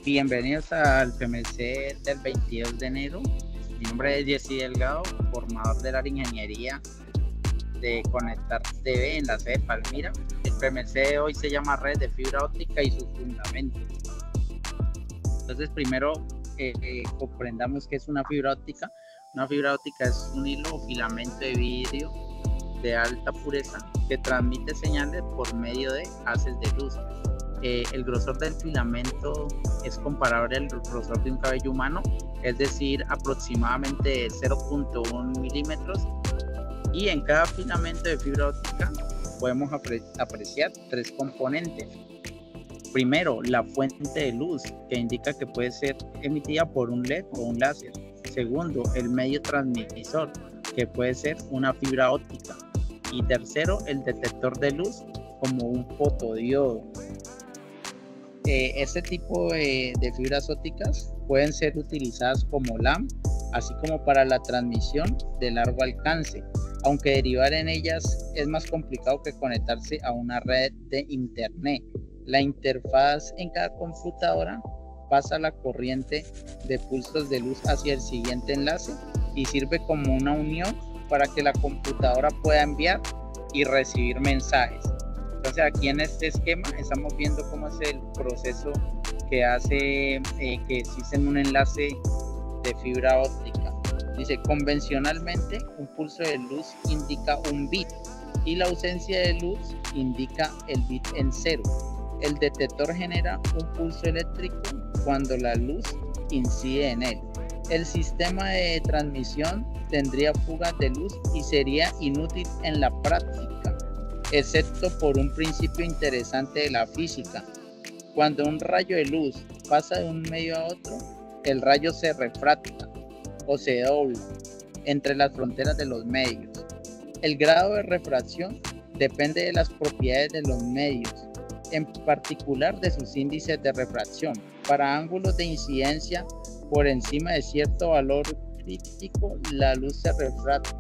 Bienvenidos al PMC del 22 de enero. Mi nombre es Jesse Delgado, formador del área de ingeniería de Conectar TV en la sede de Palmira. El PMC de hoy se llama Red de Fibra Óptica y sus fundamentos. Entonces, primero comprendamos qué es una fibra óptica. Una fibra óptica es un hilo o filamento de vidrio de alta pureza que transmite señales por medio de haces de luz. El grosor del filamento es comparable al grosor de un cabello humano, es decir, aproximadamente 0.1 milímetros, y en cada filamento de fibra óptica podemos apreciar tres componentes. Primero, la fuente de luz, que indica que puede ser emitida por un LED o un láser. Segundo, el medio transmisor, que puede ser una fibra óptica. Y tercero, el detector de luz, como un fotodiodo. Este tipo de fibras ópticas pueden ser utilizadas como LAN, así como para la transmisión de largo alcance, aunque derivar en ellas es más complicado que conectarse a una red de internet. La interfaz en cada computadora pasa la corriente de pulsos de luz hacia el siguiente enlace y sirve como una unión para que la computadora pueda enviar y recibir mensajes. Entonces, aquí en este esquema estamos viendo cómo es el proceso que hace que existe un enlace de fibra óptica. Dice, convencionalmente un pulso de luz indica un bit y la ausencia de luz indica el bit en cero. El detector genera un pulso eléctrico cuando la luz incide en él. El sistema de transmisión tendría fugas de luz y sería inútil en la práctica, excepto por un principio interesante de la física. Cuando un rayo de luz pasa de un medio a otro, el rayo se refracta o se dobla entre las fronteras de los medios. El grado de refracción depende de las propiedades de los medios, en particular de sus índices de refracción. Para ángulos de incidencia por encima de cierto valor crítico, la luz se refracta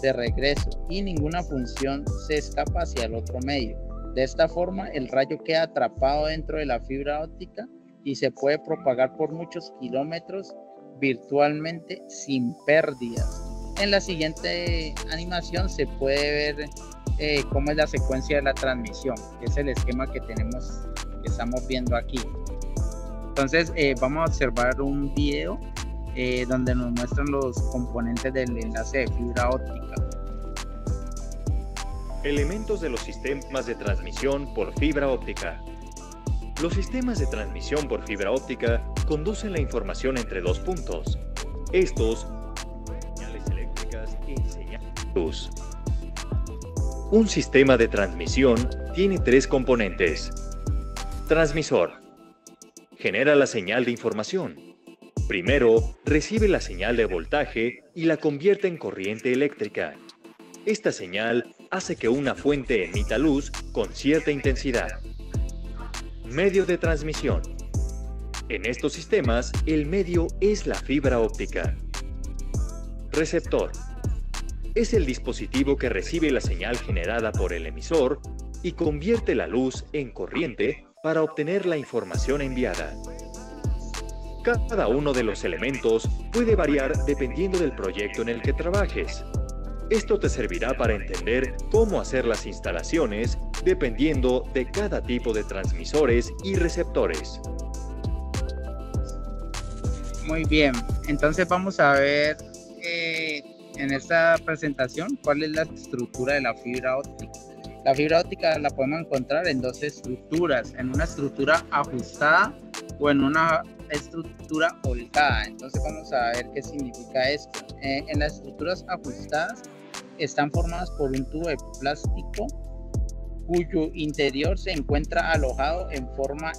de regreso y ninguna función se escapa hacia el otro medio. De esta forma, el rayo queda atrapado dentro de la fibra óptica y se puede propagar por muchos kilómetros virtualmente sin pérdidas. En la siguiente animación se puede ver cómo es la secuencia de la transmisión, que es el esquema que estamos viendo aquí. Entonces vamos a observar un video donde nos muestran los componentes del enlace de fibra óptica. Elementos de los sistemas de transmisión por fibra óptica. Los sistemas de transmisión por fibra óptica conducen la información entre dos puntos. Estos, señales eléctricas y señales de luz. Un sistema de transmisión tiene tres componentes. Transmisor. Genera la señal de información. Primero, recibe la señal de voltaje y la convierte en corriente eléctrica. Esta señal hace que una fuente emita luz con cierta intensidad. Medio de transmisión. En estos sistemas, el medio es la fibra óptica. Receptor. Es el dispositivo que recibe la señal generada por el emisor y convierte la luz en corriente para obtener la información enviada. Cada uno de los elementos puede variar dependiendo del proyecto en el que trabajes. Esto te servirá para entender cómo hacer las instalaciones dependiendo de cada tipo de transmisores y receptores. Muy bien, entonces vamos a ver en esta presentación cuál es la estructura de la fibra óptica. La fibra óptica la podemos encontrar en dos estructuras, en una estructura ajustada o en una estructura holgada. Entonces vamos a ver qué significa esto. En las estructuras ajustadas están formadas por un tubo de plástico cuyo interior se encuentra alojado en forma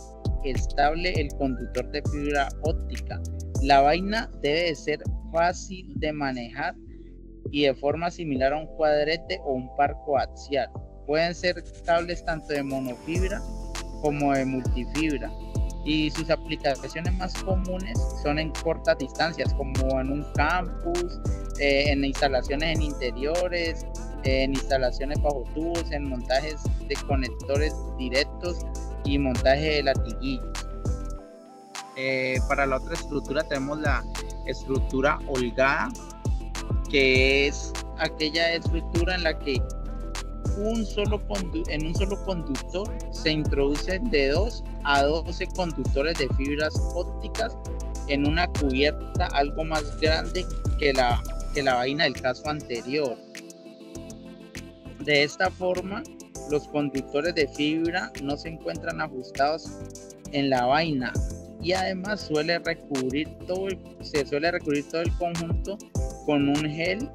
estable el conductor de fibra óptica. La vaina debe de ser fácil de manejar y de forma similar a un cuadrete o un par coaxial. Pueden ser cables tanto de monofibra como de multifibra, y sus aplicaciones más comunes son en cortas distancias, como en un campus, en instalaciones en interiores, en instalaciones bajo tubos, en montajes de conectores directos y montaje de latiguillos. Para la otra estructura tenemos la estructura holgada, que es aquella estructura en la que en un solo conductor se introducen de 2 a 12 conductores de fibras ópticas en una cubierta algo más grande que la vaina del caso anterior. De esta forma, los conductores de fibra no se encuentran ajustados en la vaina y además se suele recubrir todo el conjunto con un gel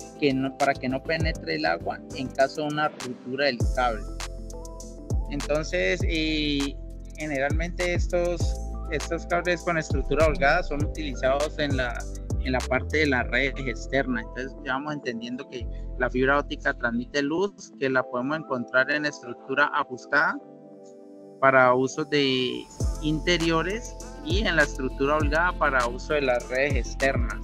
para que no penetre el agua en caso de una ruptura del cable. Entonces, generalmente estos cables con estructura holgada son utilizados en la parte de las redes externas. Entonces ya vamos entendiendo que la fibra óptica transmite luz, que la podemos encontrar en estructura ajustada para usos de interiores y en la estructura holgada para uso de las redes externas.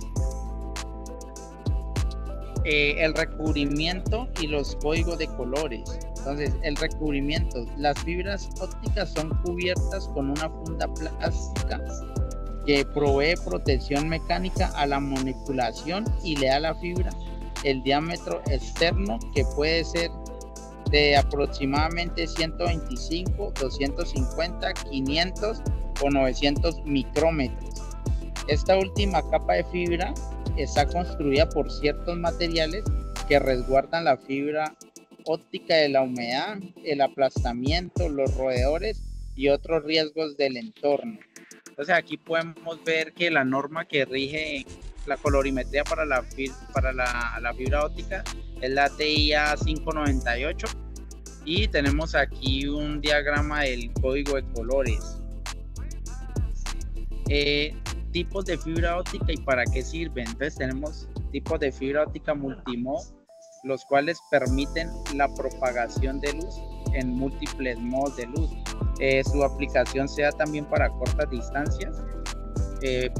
El recubrimiento y los códigos de colores. Entonces, el recubrimiento, las fibras ópticas son cubiertas con una funda plástica que provee protección mecánica a la manipulación y le da a la fibra el diámetro externo, que puede ser de aproximadamente 125, 250, 500 o 900 micrómetros. Esta última capa de fibra está construida por ciertos materiales que resguardan la fibra óptica de la humedad, el aplastamiento, los roedores y otros riesgos del entorno. Entonces aquí podemos ver que la norma que rige la colorimetría para la fibra óptica es la TIA 598 y tenemos aquí un diagrama del código de colores. Tipos de fibra óptica y para qué sirven. Entonces tenemos tipos de fibra óptica multimod, los cuales permiten la propagación de luz en múltiples modos de luz. Su aplicación se da también para cortas distancias,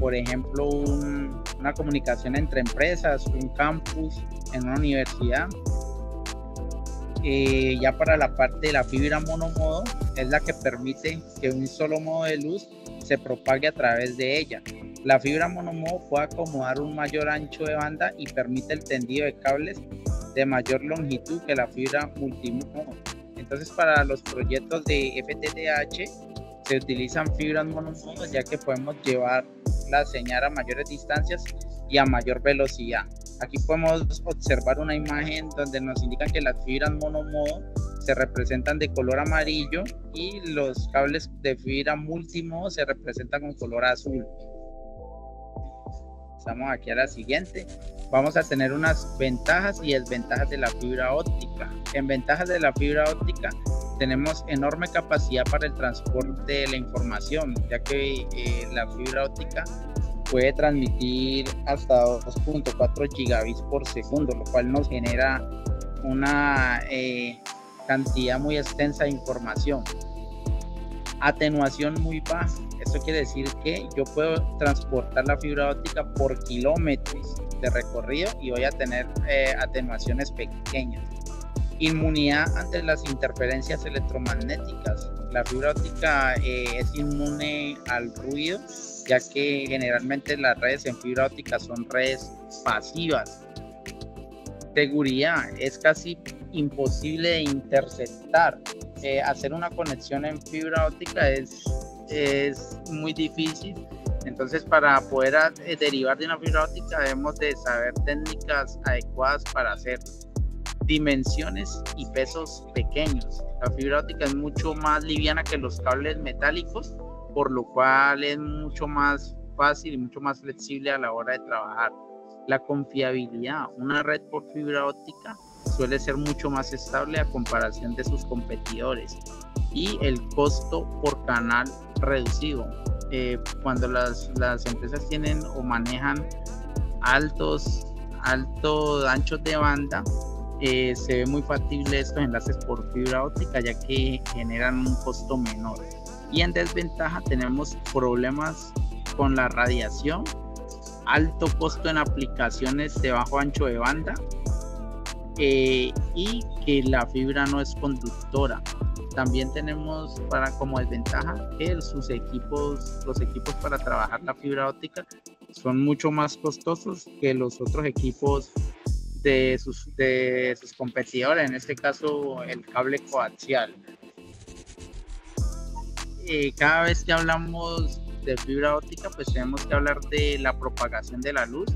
por ejemplo una comunicación entre empresas, un campus, en una universidad. Ya para la parte de la fibra monomodo, es la que permite que un solo modo de luz se propague a través de ella. La fibra monomodo puede acomodar un mayor ancho de banda y permite el tendido de cables de mayor longitud que la fibra multimodo. Entonces, para los proyectos de FTTH se utilizan fibras monomodo, ya que podemos llevar la señal a mayores distancias y a mayor velocidad. Aquí podemos observar una imagen donde nos indican que las fibras monomodo se representan de color amarillo y los cables de fibra multimodo se representan con color azul. Pasamos aquí a la siguiente. Vamos a tener unas ventajas y desventajas de la fibra óptica. En ventajas de la fibra óptica tenemos enorme capacidad para el transporte de la información, ya que la fibra óptica puede transmitir hasta 2.4 gigabits por segundo, lo cual nos genera una cantidad muy extensa de información. Atenuación muy baja. Esto quiere decir que yo puedo transportar la fibra óptica por kilómetros de recorrido y voy a tener atenuaciones pequeñas. Inmunidad ante las interferencias electromagnéticas. La fibra óptica es inmune al ruido, ya que generalmente las redes en fibra óptica son redes pasivas. Seguridad. Es casi imposible de interceptar. Hacer una conexión en fibra óptica es muy difícil. Entonces, para poder derivar de una fibra óptica debemos de saber técnicas adecuadas para hacer dimensiones y pesos pequeños. La fibra óptica es mucho más liviana que los cables metálicos, por lo cual es mucho más fácil y mucho más flexible a la hora de trabajar. La confiabilidad. Una red por fibra óptica suele ser mucho más estable a comparación de sus competidores, y el costo por canal reducido. Cuando las empresas tienen o manejan altos anchos de banda, se ve muy factible estos enlaces por fibra óptica, ya que generan un costo menor. Y en desventaja tenemos problemas con la radiación, alto costo en aplicaciones de bajo ancho de banda, y que la fibra no es conductora. también tenemos como desventaja que los equipos para trabajar la fibra óptica son mucho más costosos que los otros equipos de sus competidores, en este caso el cable coaxial. Cada vez que hablamos de fibra óptica, pues tenemos que hablar de la propagación de la luz.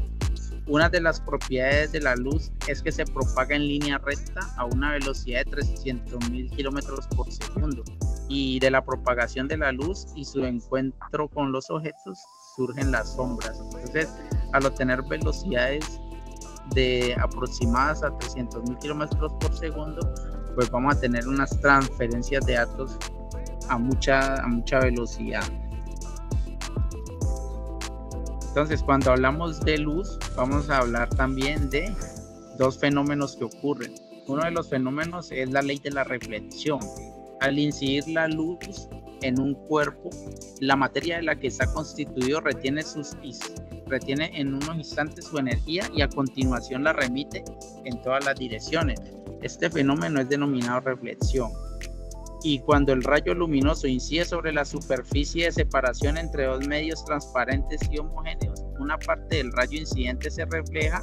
Una de las propiedades de la luz es que se propaga en línea recta a una velocidad de 300.000 kilómetros por segundo. Y de la propagación de la luz y su encuentro con los objetos surgen las sombras. Entonces, al obtener velocidades de aproximadas a 300.000 kilómetros por segundo, pues vamos a tener unas transferencias de datos a mucha velocidad. Entonces, cuando hablamos de luz, vamos a hablar también de dos fenómenos que ocurren. Uno de los fenómenos es la ley de la reflexión. Al incidir la luz en un cuerpo, la materia de la que está constituido retiene en unos instantes su energía y a continuación la remite en todas las direcciones. Este fenómeno es denominado reflexión. Y cuando el rayo luminoso incide sobre la superficie de separación entre dos medios transparentes y homogéneos, una parte del rayo incidente se refleja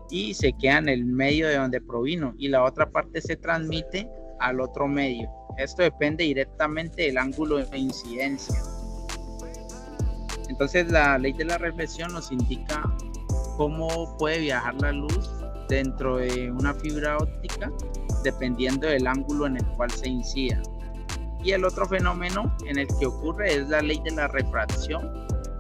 y se queda en el medio de donde provino y la otra parte se transmite al otro medio. Esto depende directamente del ángulo de incidencia. Entonces, la ley de la reflexión nos indica cómo puede viajar la luz dentro de una fibra óptica dependiendo del ángulo en el cual se incida. Y el otro fenómeno en el que ocurre es la ley de la refracción.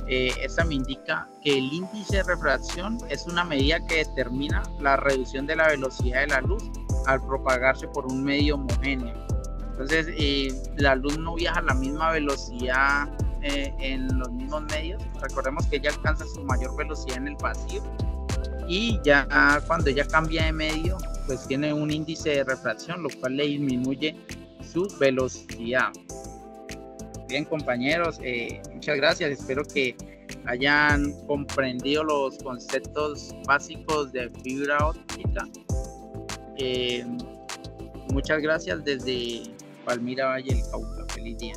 Esta me indica que el índice de refracción es una medida que determina la reducción de la velocidad de la luz al propagarse por un medio homogéneo. Entonces, la luz no viaja a la misma velocidad en los mismos medios. Recordemos que ella alcanza su mayor velocidad en el vacío y ya cuando ella cambia de medio, pues tiene un índice de refracción, lo cual le disminuye su velocidad. Bien, compañeros, muchas gracias. Espero que hayan comprendido los conceptos básicos de fibra óptica. Muchas gracias desde Palmira, Valle del Cauca. Feliz día.